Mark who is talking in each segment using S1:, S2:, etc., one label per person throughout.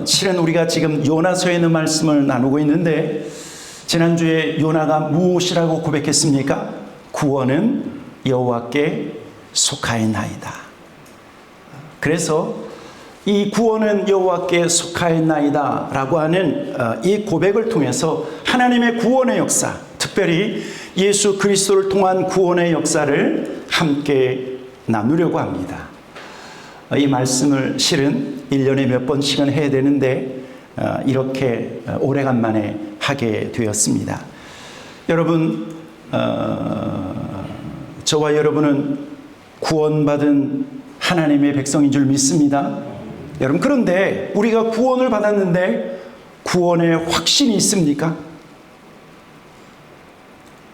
S1: 실은 우리가 지금 요나서에 있는 말씀을 나누고 있는데, 지난주에 요나가 무엇이라고 고백했습니까? 구원은 여호와께 속하였나이다. 그래서 이 구원은 여호와께 속하였나이다 라고 하는 이 고백을 통해서 하나님의 구원의 역사, 특별히 예수 그리스도를 통한 구원의 역사를 함께 나누려고 합니다. 이 말씀을 실은 1년에 몇 번씩은 해야 되는데 이렇게 오래간만에 하게 되었습니다. 여러분, 저와 여러분은 구원받은 하나님의 백성인 줄 믿습니다. 여러분, 그런데 우리가 구원을 받았는데 구원의 확신이 있습니까?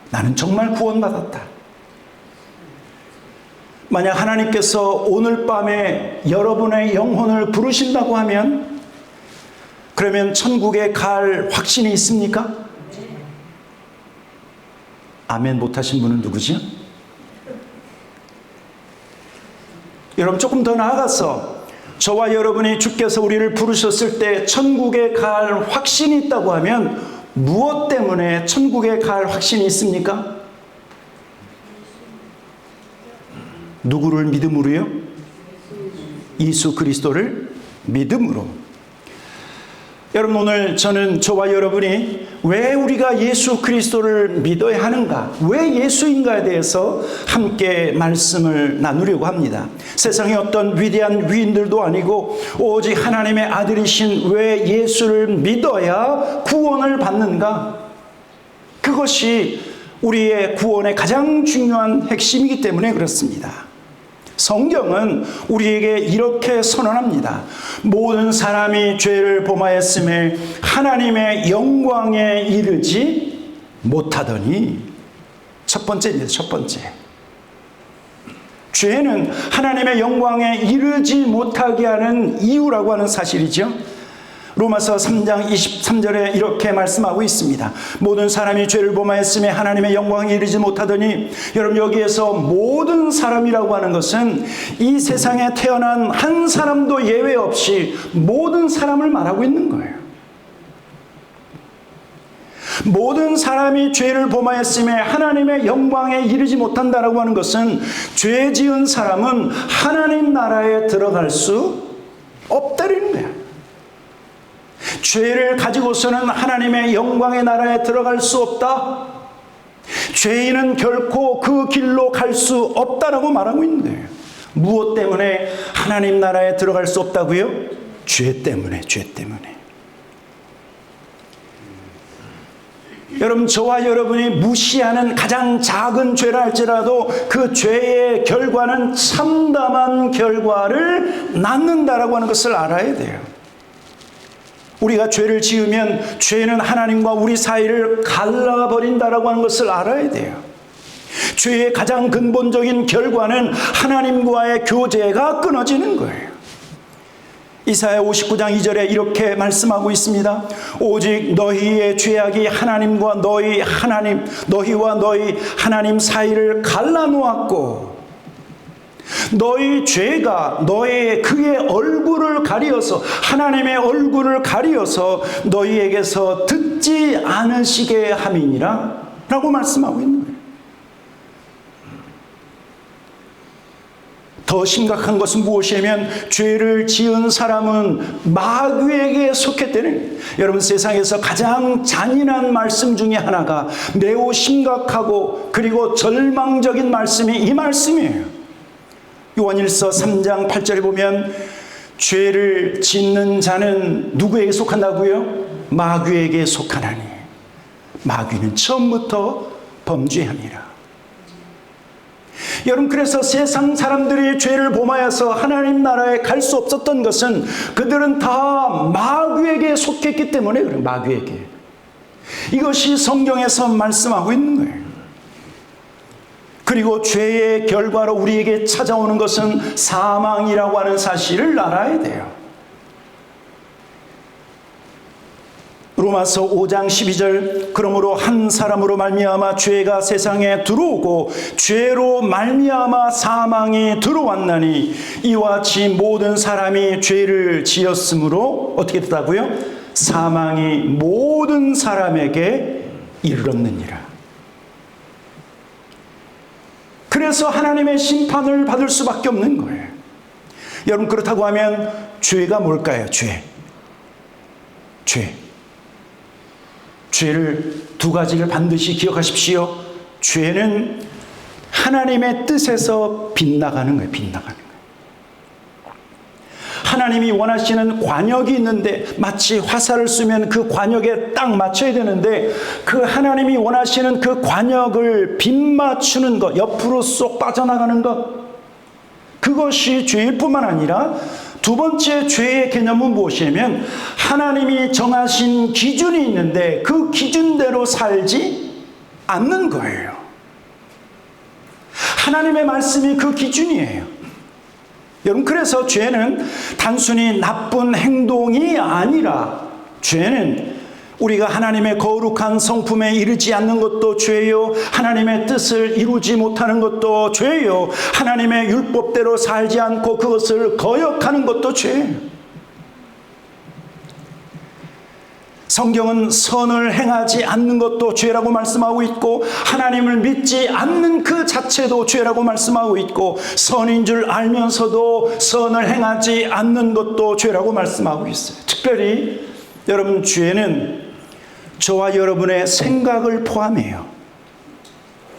S1: 나는 정말 구원받았다. 만약 하나님께서 오늘 밤에 여러분의 영혼을 부르신다고 하면, 그러면 천국에 갈 확신이 있습니까? 아멘 못하신 분은 누구죠? 여러분, 조금 더 나아가서 저와 여러분이 주께서 우리를 부르셨을 때 천국에 갈 확신이 있다고 하면 무엇 때문에 천국에 갈 확신이 있습니까? 누구를 믿음으로요? 예수 그리스도를 믿음으로. 여러분, 오늘 저는 저와 여러분이 왜 우리가 예수 그리스도를 믿어야 하는가, 왜 예수인가에 대해서 함께 말씀을 나누려고 합니다. 세상에 어떤 위대한 위인들도 아니고 오직 하나님의 아들이신 왜 예수를 믿어야 구원을 받는가, 그것이 우리의 구원의 가장 중요한 핵심이기 때문에 그렇습니다. 성경은 우리에게 이렇게 선언합니다. 모든 사람이 죄를 범하였음에 하나님의 영광에 이르지 못하더니. 첫 번째입니다. 첫 번째, 죄는 하나님의 영광에 이르지 못하게 하는 이유라고 하는 사실이죠. 로마서 3장 23절에 이렇게 말씀하고 있습니다. 모든 사람이 죄를 범하였음에 하나님의 영광에 이르지 못하더니. 여러분, 여기에서 모든 사람이라고 하는 것은 이 세상에 태어난 한 사람도 예외 없이 모든 사람을 말하고 있는 거예요. 모든 사람이 죄를 범하였음에 하나님의 영광에 이르지 못한다라고 하는 것은 죄 지은 사람은 하나님 나라에 들어갈 수 없다는 거예요. 죄를 가지고서는 하나님의 영광의 나라에 들어갈 수 없다. 죄인은 결코 그 길로 갈 수 없다라고 말하고 있는데요. 무엇 때문에 하나님 나라에 들어갈 수 없다고요? 죄 때문에, 죄 때문에. 여러분, 저와 여러분이 무시하는 가장 작은 죄라 할지라도 그 죄의 결과는 참담한 결과를 낳는다라고 하는 것을 알아야 돼요. 우리가 죄를 지으면 죄는 하나님과 우리 사이를 갈라버린다라고 하는 것을 알아야 돼요. 죄의 가장 근본적인 결과는 하나님과의 교제가 끊어지는 거예요. 이사야 59장 2절에 이렇게 말씀하고 있습니다. 오직 너희의 죄악이 하나님과 너희와 너희 하나님 사이를 갈라놓았고, 너희 죄가 그의 얼굴을 가리어서, 하나님의 얼굴을 가리어서 너희에게서 듣지 않으시게 함이니라 라고 말씀하고 있는 거예요. 더 심각한 것은 무엇이냐면 죄를 지은 사람은 마귀에게 속했다는 거예요. 여러분, 세상에서 가장 잔인한 말씀 중에 하나가 매우 심각하고 그리고 절망적인 말씀이 이 말씀이에요. 요한일서 3장 8절에 보면 죄를 짓는 자는 누구에게 속한다고요? 마귀에게 속하나니 마귀는 처음부터 범죄함이라. 여러분, 그래서 세상 사람들이 죄를 범하여서 하나님 나라에 갈 수 없었던 것은 그들은 다 마귀에게 속했기 때문에 그래요. 마귀에게. 이것이 성경에서 말씀하고 있는 거예요. 그리고 죄의 결과로 우리에게 찾아오는 것은 사망이라고 하는 사실을 알아야 돼요. 로마서 5장 12절 그러므로 한 사람으로 말미암아 죄가 세상에 들어오고 죄로 말미암아 사망이 들어왔나니 이와 같이 모든 사람이 죄를 지었으므로 어떻게 됐다고요? 사망이 모든 사람에게 이르렀느니라. 그래서 하나님의 심판을 받을 수밖에 없는 거예요. 여러분, 그렇다고 하면 죄가 뭘까요? 죄를 두 가지를 반드시 기억하십시오. 죄는 하나님의 뜻에서 빗나가는 거예요. 하나님이 원하시는 관역이 있는데 마치 화살을 쏘면 그 관역에 딱 맞춰야 되는데 그 하나님이 원하시는 그 관역을 빗맞추는 것, 옆으로 쏙 빠져나가는 것, 그것이 죄일 뿐만 아니라 두 번째 죄의 개념은 무엇이냐면 하나님이 정하신 기준이 있는데 그 기준대로 살지 않는 거예요. 하나님의 말씀이 그 기준이에요. 여러분, 그래서 죄는 단순히 나쁜 행동이 아니라 죄는 우리가 하나님의 거룩한 성품에 이르지 않는 것도 죄요, 하나님의 뜻을 이루지 못하는 것도 죄요, 하나님의 율법대로 살지 않고 그것을 거역하는 것도 죄예요. 성경은 선을 행하지 않는 것도 죄라고 말씀하고 있고 하나님을 믿지 않는 그 자체도 죄라고 말씀하고 있고 선인 줄 알면서도 선을 행하지 않는 것도 죄라고 말씀하고 있어요. 특별히 여러분, 죄는 저와 여러분의 생각을 포함해요.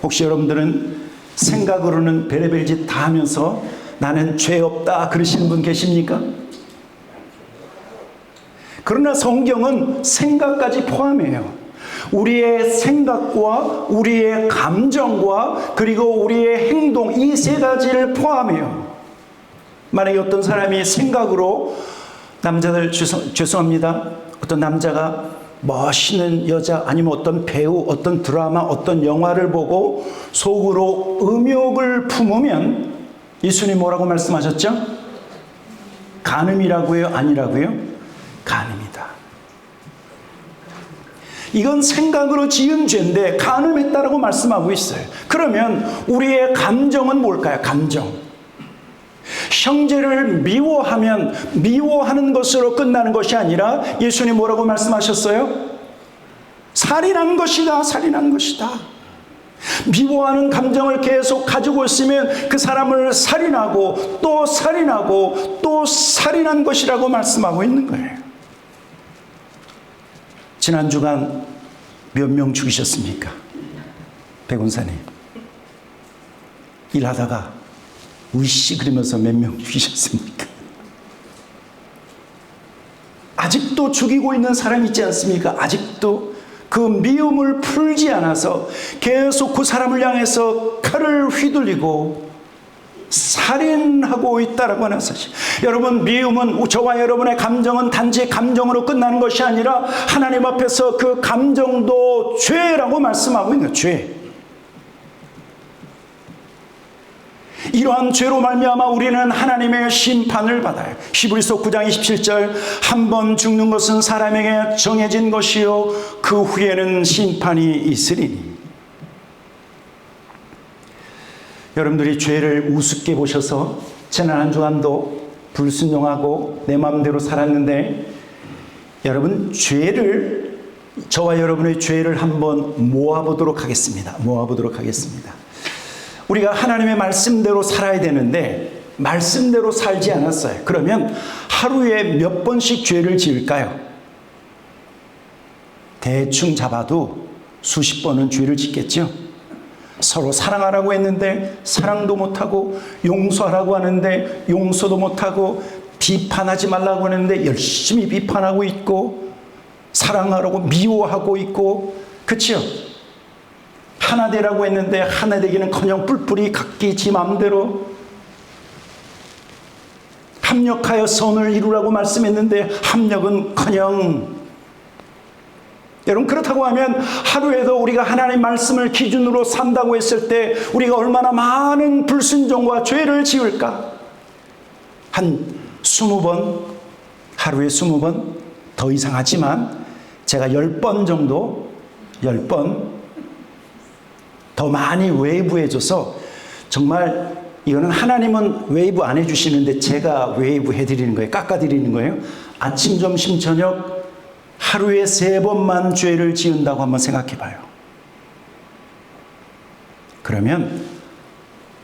S1: 혹시 여러분들은 생각으로는 별의별 짓 다 하면서 나는 죄 없다 그러시는 분 계십니까? 그러나 성경은 생각까지 포함해요. 우리의 생각과 우리의 감정과 그리고 우리의 행동, 이 세 가지를 포함해요. 만약에 어떤 사람이 생각으로, 남자들 죄송합니다, 어떤 남자가 멋있는 여자 아니면 어떤 배우, 어떤 드라마, 어떤 영화를 보고 속으로 음욕을 품으면 예수님이 뭐라고 말씀하셨죠? 간음이라고요? 아니라고요? 간음이다. 이건 생각으로 지은 죄인데 간음했다라고 말씀하고 있어요. 그러면 우리의 감정은 뭘까요? 감정. 형제를 미워하면 미워하는 것으로 끝나는 것이 아니라 예수님 뭐라고 말씀하셨어요? 살인한 것이다. 살인한 것이다. 미워하는 감정을 계속 가지고 있으면 그 사람을 살인하고 또 살인하고 또 살인한 것이라고 말씀하고 있는 거예요. 지난 주간 몇 명 죽이셨습니까? 백운사님. 일하다가 으이씨 그러면서 몇 명 죽이셨습니까? 아직도 죽이고 있는 사람이 있지 않습니까? 아직도 그 미움을 풀지 않아서 계속 그 사람을 향해서 칼을 휘둘리고 살인하고 있다라고 하는 사실. 여러분, 미움은, 저와 여러분의 감정은 단지 감정으로 끝나는 것이 아니라 하나님 앞에서 그 감정도 죄라고 말씀하고 있는 죄. 이러한 죄로 말미암아 우리는 하나님의 심판을 받아요. 히브리서 9장 27절 한 번 죽는 것은 사람에게 정해진 것이요 그 후에는 심판이 있으리니. 여러분들이 죄를 우습게 보셔서 지난 한 주간도 불순종하고 내 마음대로 살았는데, 여러분, 죄를, 저와 여러분의 죄를 한번 모아보도록 하겠습니다. 우리가 하나님의 말씀대로 살아야 되는데 말씀대로 살지 않았어요. 그러면 하루에 몇 번씩 죄를 지을까요? 대충 잡아도 수십 번은 죄를 짓겠죠. 서로 사랑하라고 했는데 사랑도 못하고, 용서하라고 하는데 용서도 못하고, 비판하지 말라고 하는데 열심히 비판하고 있고, 사랑하라고 미워하고 있고, 그렇죠? 하나 되라고 했는데 하나 되기는커녕 뿔뿔이 각기 지 마음대로, 합력하여 선을 이루라고 말씀했는데 합력은커녕. 여러분, 그렇다고 하면 하루에도 우리가 하나님 말씀을 기준으로 산다고 했을 때 우리가 얼마나 많은 불순종과 죄를 지을까? 한 20번, 하루에 20번, 더 이상 하지만 제가 10번 정도, 10번 더 많이 웨이브해줘서 정말 이거는 하나님은 웨이브 안 해주시는데 제가 웨이브 해드리는 거예요. 깎아드리는 거예요. 아침, 점심, 저녁 하루에 3번만 죄를 지은다고 한번 생각해 봐요. 그러면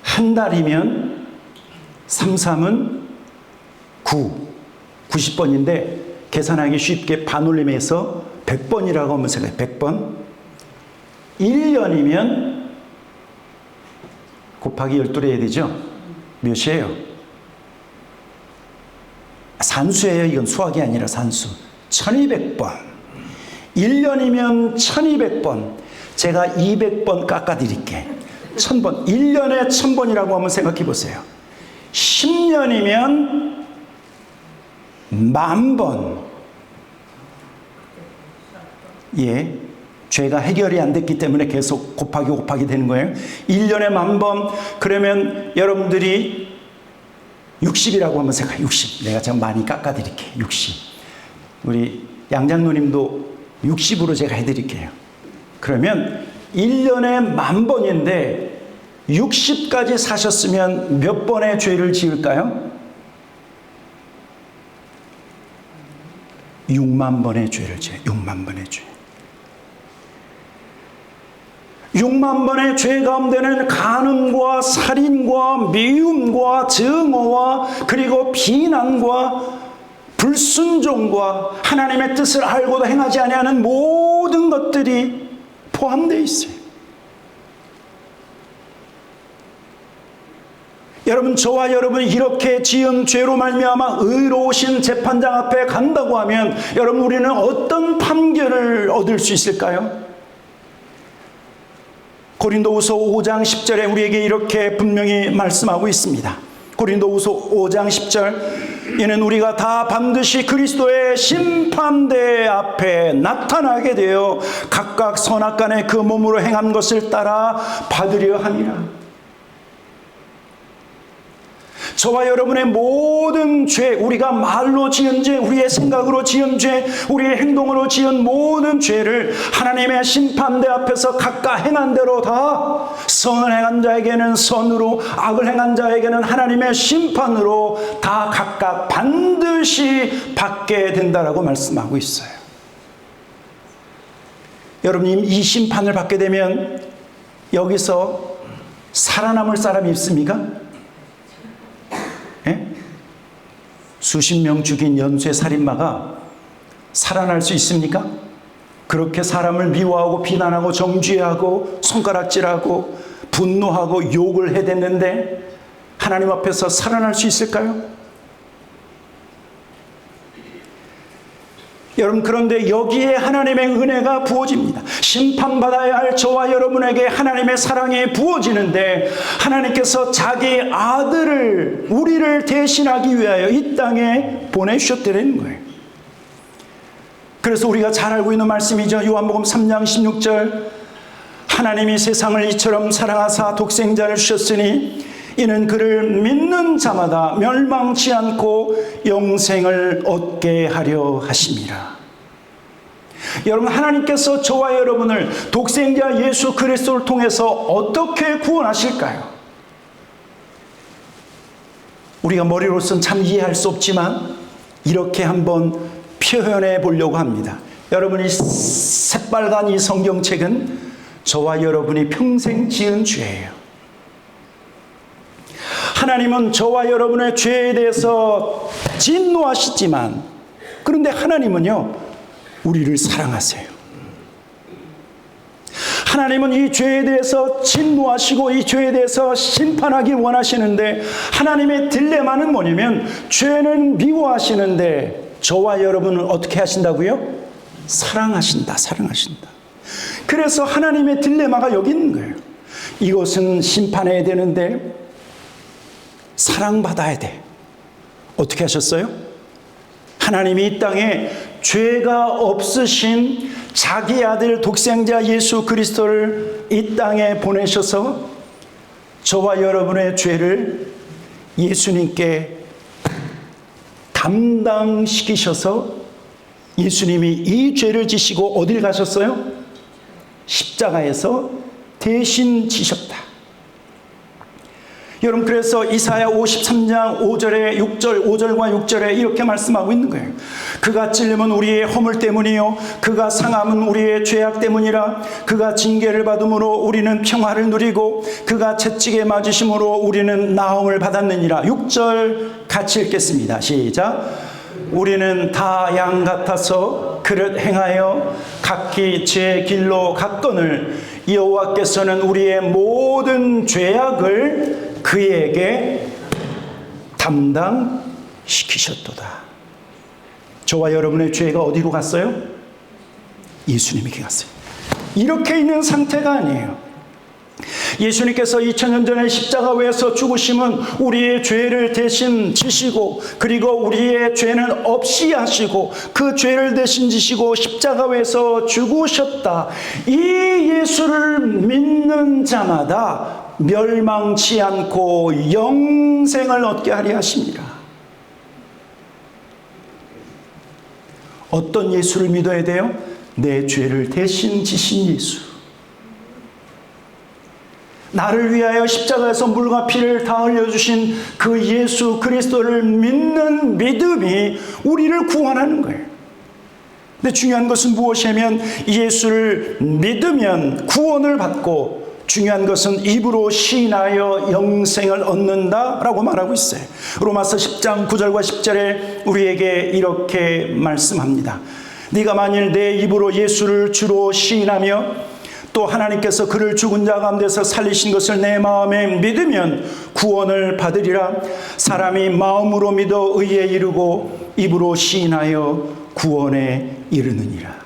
S1: 한 달이면 3, 3은 9, 90번인데 계산하기 쉽게 반올림해서 100번이라고 한번 생각해. 100번. 1년이면 곱하기 12를 해야 되죠? 몇이에요? 산수예요. 이건 수학이 아니라 산수. 1200번. 1년이면 1200번. 제가 200번 깎아드릴게. 1000번. 1년에 1000번이라고 한번 생각해 보세요. 10년이면 10,000번. 예. 죄가 해결이 안 됐기 때문에 계속 곱하기 되는 거예요. 1년에 10,000번. 그러면 여러분들이 60이라고 한번 생각해요. 60. 내가 좀 많이 깎아드릴게. 60. 우리 양장로님도 60으로 제가 해드릴게요. 그러면 1년에 10,000번인데 60까지 사셨으면 몇 번의 죄를 지을까요? 60,000번의 죄를 지어요. 60,000번의 죄. 60,000번의 죄 가운데는 간음과 살인과 미움과 증오와 그리고 비난과 불순종과 하나님의 뜻을 알고도 행하지 아니하는 모든 것들이 포함되어 있어요. 여러분, 저와 여러분이 이렇게 지은 죄로 말미암아 의로우신 재판장 앞에 간다고 하면 여러분, 우리는 어떤 판결을 얻을 수 있을까요? 고린도후서 5장 10절에 우리에게 이렇게 분명히 말씀하고 있습니다. 고린도후서 5장 10절, 이는 우리가 다 반드시 그리스도의 심판대 앞에 나타나게 되어 각각 선악간에 그 몸으로 행한 것을 따라 받으려 함이라. 저와 여러분의 모든 죄, 우리가 말로 지은 죄, 우리의 생각으로 지은 죄, 우리의 행동으로 지은 모든 죄를 하나님의 심판대 앞에서 각각 행한 대로 다 선을 행한 자에게는 선으로, 악을 행한 자에게는 하나님의 심판으로 다 각각 반드시 받게 된다라고 말씀하고 있어요. 여러분, 이 심판을 받게 되면 여기서 살아남을 사람이 있습니까? 예? 수십 명 죽인 연쇄 살인마가 살아날 수 있습니까? 그렇게 사람을 미워하고 비난하고 정죄하고 손가락질하고 분노하고 욕을 해댔는데 하나님 앞에서 살아날 수 있을까요? 여러분, 그런데 여기에 하나님의 은혜가 부어집니다. 심판받아야 할 저와 여러분에게 하나님의 사랑이 부어지는데 하나님께서 자기 아들을, 우리를 대신하기 위하여 이 땅에 보내주셨다는 거예요. 그래서 우리가 잘 알고 있는 말씀이죠. 요한복음 3장 16절, 하나님이 세상을 이처럼 사랑하사 독생자를 주셨으니 이는 그를 믿는 자마다 멸망치 않고 영생을 얻게 하려 하심이라. 여러분, 하나님께서 저와 여러분을 독생자 예수 그리스도를 통해서 어떻게 구원하실까요? 우리가 머리로서는 참 이해할 수 없지만 이렇게 한번 표현해 보려고 합니다. 여러분이 새빨간 이 성경책은 저와 여러분이 평생 지은 죄예요. 하나님은 저와 여러분의 죄에 대해서 진노하시지만, 그런데 하나님은요, 우리를 사랑하세요. 하나님은 이 죄에 대해서 진노하시고 이 죄에 대해서 심판하기 원하시는데, 하나님의 딜레마는 뭐냐면 죄는 미워하시는데 저와 여러분은 어떻게 하신다고요? 사랑하신다. 그래서 하나님의 딜레마가 여기 있는 거예요. 이것은 심판해야 되는데 사랑받아야 돼. 어떻게 하셨어요? 하나님이 이 땅에 죄가 없으신 자기 아들 독생자 예수 그리스도를 이 땅에 보내셔서 저와 여러분의 죄를 예수님께 담당시키셔서 예수님이 이 죄를 지시고 어딜 가셨어요? 십자가에서 대신 지셨다. 여러분, 그래서 이사야 53장 5절에 6절, 5절과 6절에 이렇게 말씀하고 있는 거예요. 그가 찔림은 우리의 허물 때문이요 그가 상함은 우리의 죄악 때문이라. 그가 징계를 받음으로 우리는 평화를 누리고 그가 채찍에 맞으심으로 우리는 나음을 받았느니라. 6절 같이 읽겠습니다. 시작. 우리는 다 양 같아서 그릇 행하여 각기 제 길로 갔거늘 여호와께서는 우리의 모든 죄악을 그에게 담당시키셨도다. 저와 여러분의 죄가 어디로 갔어요? 예수님에게 갔어요. 이렇게 있는 상태가 아니에요. 예수님께서 2000년 전에 십자가 위에서 죽으심은 우리의 죄를 대신 지시고, 그리고 우리의 죄는 없이 하시고 그 죄를 대신 지시고 십자가 위에서 죽으셨다. 이 예수를 믿는 자마다 멸망치 않고 영생을 얻게 하려 하십니다. 어떤 예수를 믿어야 돼요? 내 죄를 대신 지신 예수. 나를 위하여 십자가에서 물과 피를 다 흘려주신 그 예수 그리스도를 믿는 믿음이 우리를 구원하는 거예요. 근데 중요한 것은 무엇이냐면 예수를 믿으면 구원을 받고, 중요한 것은 입으로 시인하여 영생을 얻는다라고 말하고 있어요. 로마서 10장 9절과 10절에 우리에게 이렇게 말씀합니다. 네가 만일 내 입으로 예수를 주로 시인하며 또 하나님께서 그를 죽은 자 가운데서 살리신 것을 내 마음에 믿으면 구원을 받으리라. 사람이 마음으로 믿어 의에 이르고 입으로 시인하여 구원에 이르느니라.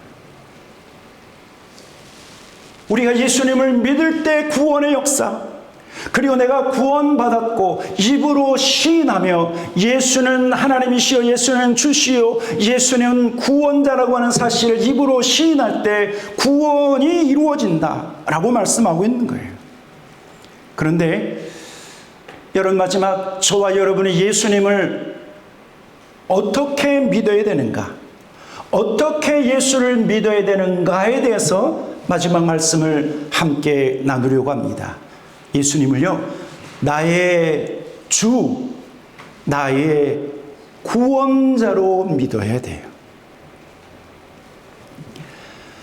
S1: 우리가 예수님을 믿을 때 구원의 역사, 그리고 내가 구원받았고 입으로 시인하며 예수는 하나님이시여, 예수는 주시여, 예수는 구원자라고 하는 사실을 입으로 시인할 때 구원이 이루어진다라고 말씀하고 있는 거예요. 그런데 여러분, 마지막 저와 여러분이 예수님을 어떻게 믿어야 되는가, 어떻게 예수를 믿어야 되는가에 대해서 마지막 말씀을 함께 나누려고 합니다. 예수님을요, 나의 주, 나의 구원자로 믿어야 돼요.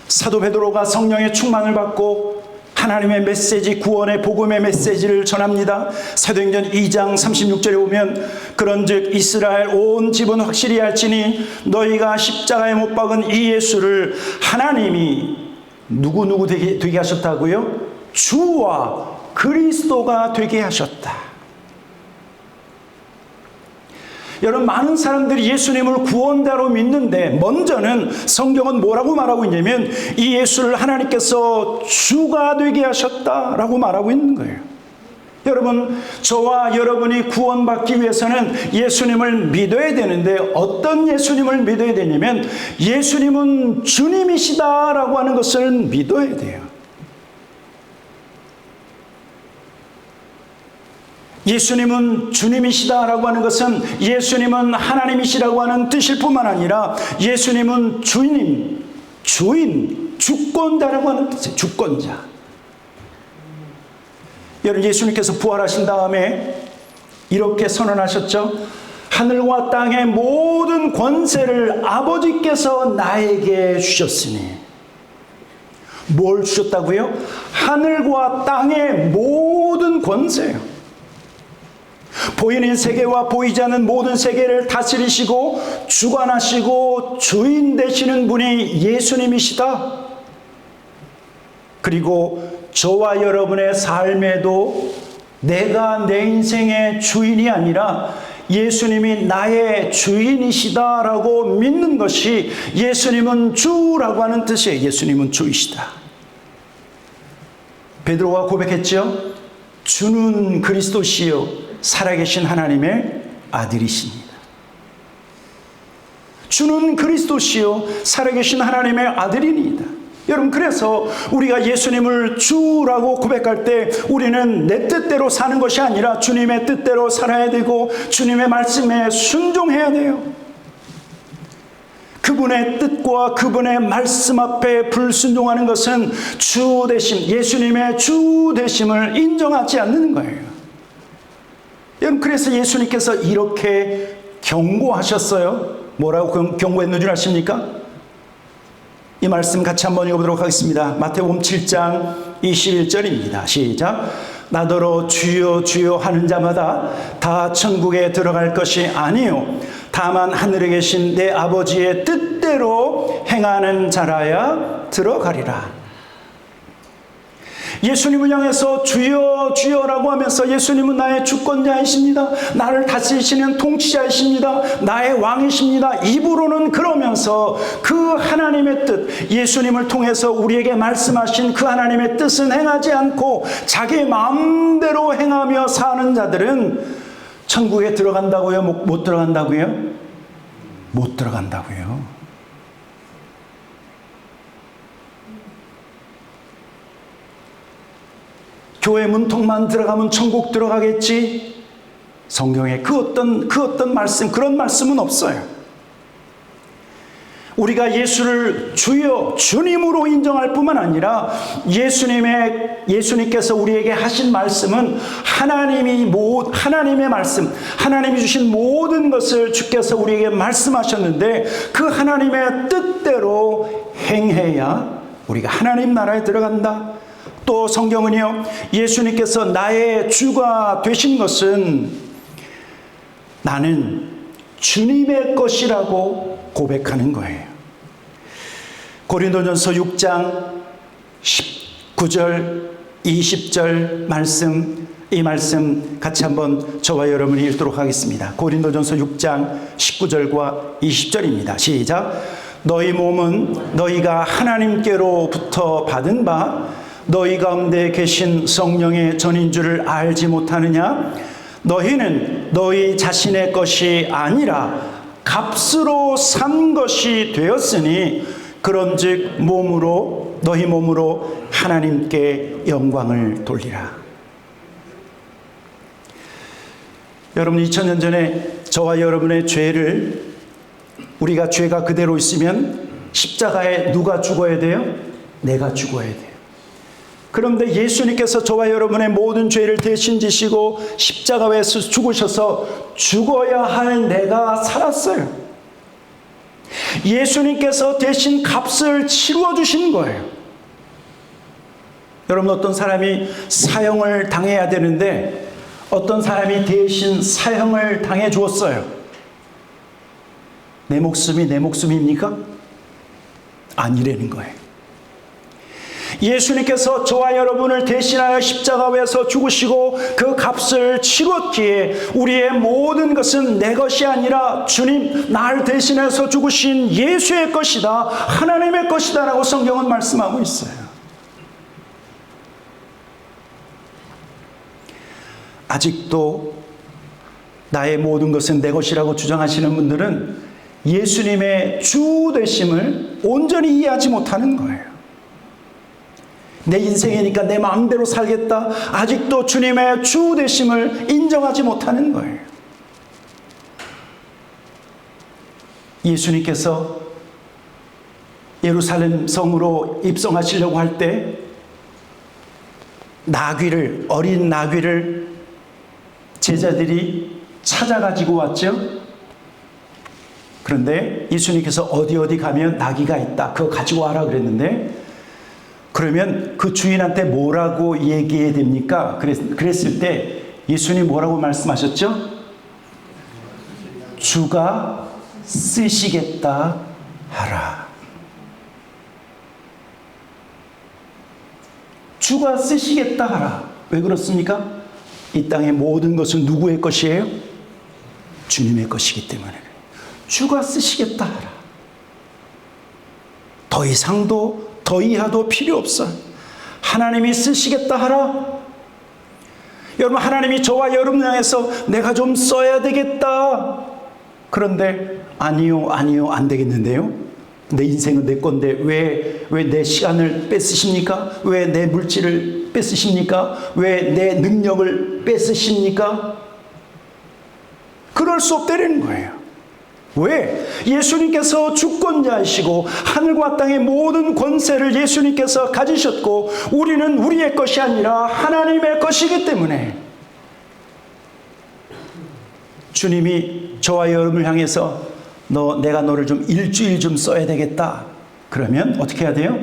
S1: 사도 베드로가 성령의 충만을 받고 하나님의 메시지, 구원의 복음의 메시지를 전합니다. 사도행전 2장 36절에 보면 그런즉 이스라엘 온 집은 확실히 알지니 너희가 십자가에 못 박은 이 예수를 하나님이 누구 되게 하셨다고요? 주와 그리스도가 되게 하셨다. 여러분, 많은 사람들이 예수님을 구원자로 믿는데 먼저는 성경은 뭐라고 말하고 있냐면 이 예수를 하나님께서 주가 되게 하셨다라고 말하고 있는 거예요. 여러분, 저와 여러분이 구원받기 위해서는 예수님을 믿어야 되는데 어떤 예수님을 믿어야 되냐면 예수님은 주님이시다라고 하는 것을 믿어야 돼요. 예수님은 주님이시다라고 하는 것은 예수님은 하나님이시라고 하는 뜻일 뿐만 아니라 예수님은 주인, 주권자라고 하는 뜻이에요. 주권자. 여러분, 예수님께서 부활하신 다음에 이렇게 선언하셨죠. 하늘과 땅의 모든 권세를 아버지께서 나에게 주셨으니. 뭘 주셨다고요? 하늘과 땅의 모든 권세요. 보이는 세계와 보이지 않는 모든 세계를 다스리시고 주관하시고 주인 되시는 분이 예수님이시다. 그리고 저와 여러분의 삶에도 내가 내 인생의 주인이 아니라 예수님이 나의 주인이시다라고 믿는 것이 예수님은 주라고 하는 뜻이에요. 예수님은 주이시다. 베드로가 고백했죠. 주는 그리스도시요 살아계신 하나님의 아들이십니다. 주는 그리스도시요 살아계신 하나님의 아들이니이다. 여러분, 그래서 우리가 예수님을 주라고 고백할 때 우리는 내 뜻대로 사는 것이 아니라 주님의 뜻대로 살아야 되고 주님의 말씀에 순종해야 돼요. 그분의 뜻과 그분의 말씀 앞에 불순종하는 것은 주 되심, 예수님의 주 되심을 인정하지 않는 거예요. 여러분, 그래서 예수님께서 이렇게 경고하셨어요. 뭐라고 경고했는 줄 아십니까? 이 말씀 같이 한번 읽어보도록 하겠습니다. 마태복음 7장 21절입니다. 시작. 나더러 주여 주여 하는 자마다 다 천국에 들어갈 것이 아니요 다만 하늘에 계신 내 아버지의 뜻대로 행하는 자라야 들어가리라. 예수님을 향해서 주여 주여라고 하면서 예수님은 나의 주권자이십니다. 나를 다스리시는 통치자이십니다. 나의 왕이십니다. 입으로는 그러면서 그 하나님의 뜻, 예수님을 통해서 우리에게 말씀하신 그 하나님의 뜻은 행하지 않고 자기 마음대로 행하며 사는 자들은 천국에 들어간다고요? 못 들어간다고요? 못 들어간다고요. 교회 문턱만 들어가면 천국 들어가겠지? 성경에 그 어떤 말씀, 그런 말씀은 없어요. 우리가 예수를 주여, 주님으로 인정할 뿐만 아니라 예수님께서 우리에게 하신 말씀은 하나님의 말씀, 하나님이 주신 모든 것을 주께서 우리에게 말씀하셨는데 그 하나님의 뜻대로 행해야 우리가 하나님 나라에 들어간다. 또 성경은요, 예수님께서 나의 주가 되신 것은 나는 주님의 것이라고 고백하는 거예요. 고린도전서 6장 19절 20절 말씀, 이 말씀 같이 한번 저와 여러분이 읽도록 하겠습니다. 고린도전서 6장 19절과 20절입니다. 시작. 너희 몸은 너희가 하나님께로부터 받은 바 너희 가운데 계신 성령의 전인 줄을 알지 못하느냐? 너희는 너희 자신의 것이 아니라 값으로 산 것이 되었으니 그런즉 너희 몸으로 하나님께 영광을 돌리라. 여러분, 2000년 전에 저와 여러분의 죄를, 우리가 죄가 그대로 있으면 십자가에 누가 죽어야 돼요? 내가 죽어야 돼요. 그런데 예수님께서 저와 여러분의 모든 죄를 대신 지시고 십자가에서 죽으셔서 죽어야 할 내가 살았어요. 예수님께서 대신 값을 치루어 주신 거예요. 여러분, 어떤 사람이 사형을 당해야 되는데 어떤 사람이 대신 사형을 당해 주었어요. 내 목숨이 내 목숨입니까? 아니라는 거예요. 예수님께서 저와 여러분을 대신하여 십자가에서 죽으시고 그 값을 치렀기에 우리의 모든 것은 내 것이 아니라 주님, 나를 대신해서 죽으신 예수의 것이다, 하나님의 것이다 라고 성경은 말씀하고 있어요. 아직도 나의 모든 것은 내 것이라고 주장하시는 분들은 예수님의 주 되심을 온전히 이해하지 못하는 거예요. 내 인생이니까 내 마음대로 살겠다. 아직도 주님의 주 되심을 인정하지 못하는 거예요. 예수님께서 예루살렘 성으로 입성하시려고 할 때 어린 나귀를 제자들이 찾아가지고 왔죠. 그런데 예수님께서 어디 가면 나귀가 있다, 그거 가지고 와라 그랬는데, 그러면 그 주인한테 뭐라고 얘기해야 됩니까? 그랬을 때 예수님 뭐라고 말씀하셨죠? 주가 쓰시겠다 하라. 주가 쓰시겠다 하라. 왜 그렇습니까? 이 땅의 모든 것은 누구의 것이에요? 주님의 것이기 때문에 주가 쓰시겠다 하라. 더 이상도 더 이하도 필요 없어. 하나님이 쓰시겠다 하라. 여러분, 하나님이 저와 여러분 향해서 내가 좀 써야 되겠다. 그런데 아니요 안 되겠는데요. 내 인생은 내 건데 왜 내 시간을 뺏으십니까? 왜 내 물질을 뺏으십니까? 왜 내 능력을 뺏으십니까? 그럴 수 없다는 거예요. 왜? 예수님께서 주권자이시고 하늘과 땅의 모든 권세를 예수님께서 가지셨고 우리는 우리의 것이 아니라 하나님의 것이기 때문에 주님이 저와 여러분을 향해서 내가 너를 좀 일주일 좀 써야 되겠다. 그러면 어떻게 해야 돼요?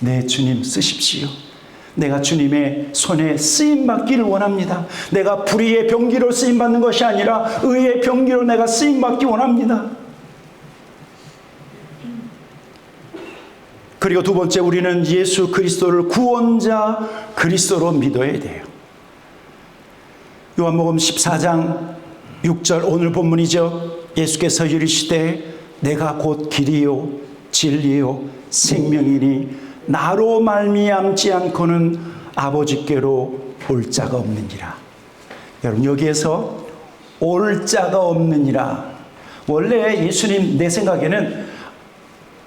S1: 네, 주님 쓰십시오. 내가 주님의 손에 쓰임받기를 원합니다. 내가 불의의 병기로 쓰임받는 것이 아니라 의의 병기로 내가 쓰임받기 원합니다. 그리고 두 번째, 우리는 예수 그리스도를 구원자 그리스도로 믿어야 돼요. 요한복음 14장 6절 오늘 본문이죠. 예수께서 이르시되 내가 곧 길이요 진리요 생명이니 나로 말미암지 않고는 아버지께로 올 자가 없느니라. 여러분, 여기에서 올 자가 없느니라, 원래 예수님 내 생각에는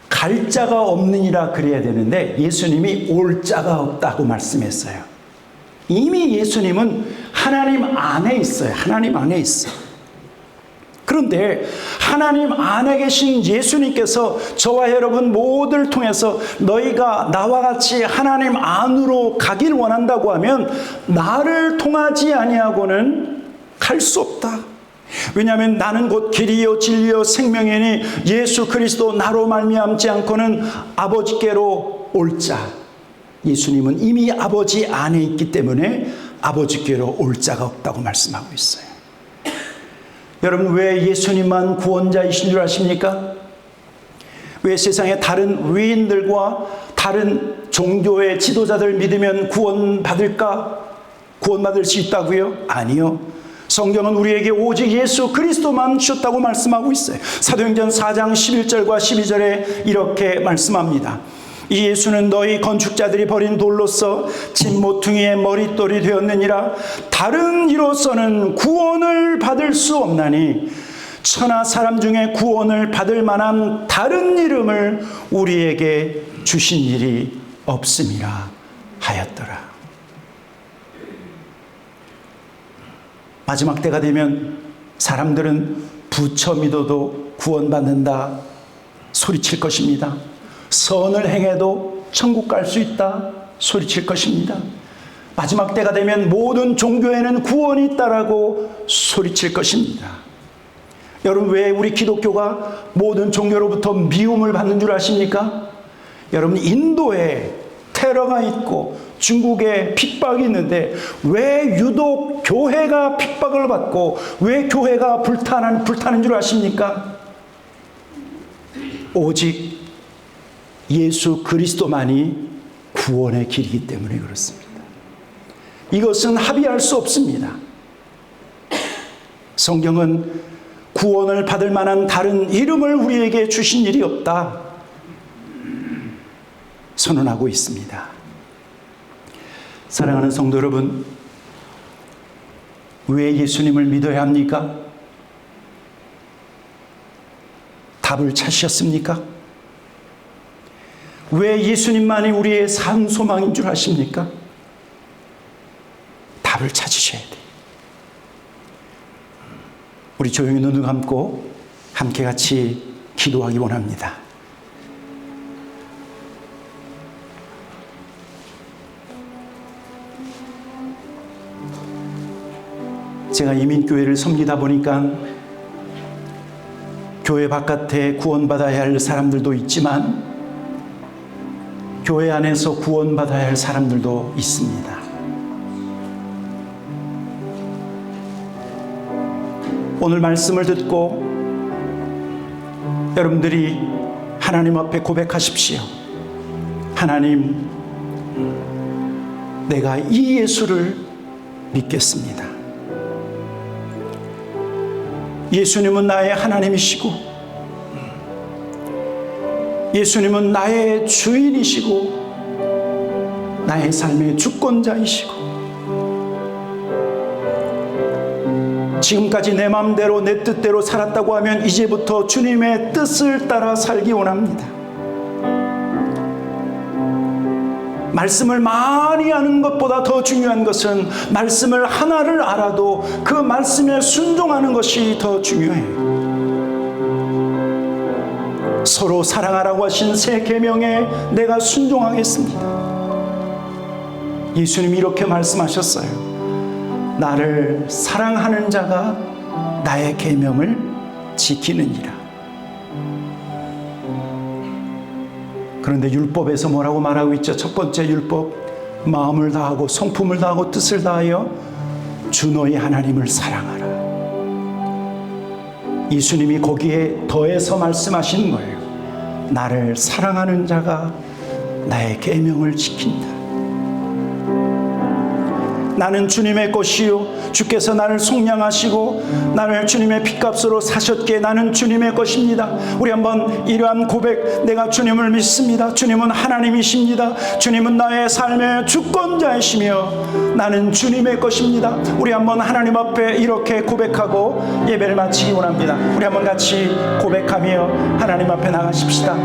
S1: 갈 자가 없느니라 그래야 되는데 예수님이 올 자가 없다고 말씀했어요. 이미 예수님은 하나님 안에 있어요. 하나님 안에 있어. 그런데 하나님 안에 계신 예수님께서 저와 여러분 모두를 통해서 너희가 나와 같이 하나님 안으로 가길 원한다고 하면 나를 통하지 아니하고는 갈 수 없다. 왜냐하면 나는 곧 길이요 진리요 생명이니 예수 그리스도 나로 말미암지 않고는 아버지께로 올 자. 예수님은 이미 아버지 안에 있기 때문에 아버지께로 올 자가 없다고 말씀하고 있어요. 여러분, 왜 예수님만 구원자이신 줄 아십니까? 왜 세상의 다른 위인들과 다른 종교의 지도자들 믿으면 구원받을 수 있다고요? 아니요. 성경은 우리에게 오직 예수 그리스도만 주셨다고 말씀하고 있어요. 사도행전 4장 11절과 12절에 이렇게 말씀합니다. 이 예수는 너희 건축자들이 버린 돌로서 집 모퉁이의 머릿돌이 되었느니라. 다른 이로서는 구원을 받을 수 없나니 천하 사람 중에 구원을 받을 만한 다른 이름을 우리에게 주신 일이 없음이라 하였더라. 마지막 때가 되면 사람들은 부처 믿어도 구원받는다 소리칠 것입니다. 선을 행해도 천국 갈 수 있다 소리칠 것입니다. 마지막 때가 되면 모든 종교에는 구원이 있다라고 소리칠 것입니다. 여러분, 왜 우리 기독교가 모든 종교로부터 미움을 받는 줄 아십니까? 여러분, 인도에 테러가 있고 중국에 핍박이 있는데 왜 유독 교회가 핍박을 받고 왜 교회가 불타는 줄 아십니까? 오직 예수 그리스도만이 구원의 길이기 때문에 그렇습니다. 이것은 합의할 수 없습니다. 성경은 구원을 받을 만한 다른 이름을 우리에게 주신 일이 없다 선언하고 있습니다. 사랑하는 성도 여러분, 왜 예수님을 믿어야 합니까? 답을 찾으셨습니까? 왜 예수님만이 우리의 산 소망인 줄 아십니까? 답을 찾으셔야 돼요. 우리 조용히 눈을 감고 함께 같이 기도하기 원합니다. 제가 이민교회를 섬기다 보니까 교회 바깥에 구원받아야 할 사람들도 있지만 교회 안에서 구원받아야 할 사람들도 있습니다. 오늘 말씀을 듣고 여러분들이 하나님 앞에 고백하십시오. 하나님, 내가 이 예수를 믿겠습니다. 예수님은 나의 하나님이시고 예수님은 나의 주인이시고 나의 삶의 주권자이시고 지금까지 내 마음대로 내 뜻대로 살았다고 하면 이제부터 주님의 뜻을 따라 살기 원합니다. 말씀을 많이 아는 것보다 더 중요한 것은 말씀을 하나를 알아도 그 말씀에 순종하는 것이 더 중요해요. 서로 사랑하라고 하신 새 계명에 내가 순종하겠습니다. 예수님이 이렇게 말씀하셨어요. 나를 사랑하는 자가 나의 계명을 지키느니라. 그런데 율법에서 뭐라고 말하고 있죠? 첫 번째 율법, 마음을 다하고 성품을 다하고 뜻을 다하여 주 너희 하나님을 사랑하라. 예수님이 거기에 더해서 말씀하시는 거예요. 나를 사랑하는 자가 나의 계명을 지킨다. 나는 주님의 것이요 주께서 나를 속량하시고 나를 주님의 핏값으로 사셨기에 나는 주님의 것입니다. 우리 한번 이러한 고백, 내가 주님을 믿습니다. 주님은 하나님이십니다. 주님은 나의 삶의 주권자이시며 나는 주님의 것입니다. 우리 한번 하나님 앞에 이렇게 고백하고 예배를 마치기 원합니다. 우리 한번 같이 고백하며 하나님 앞에 나가십시다.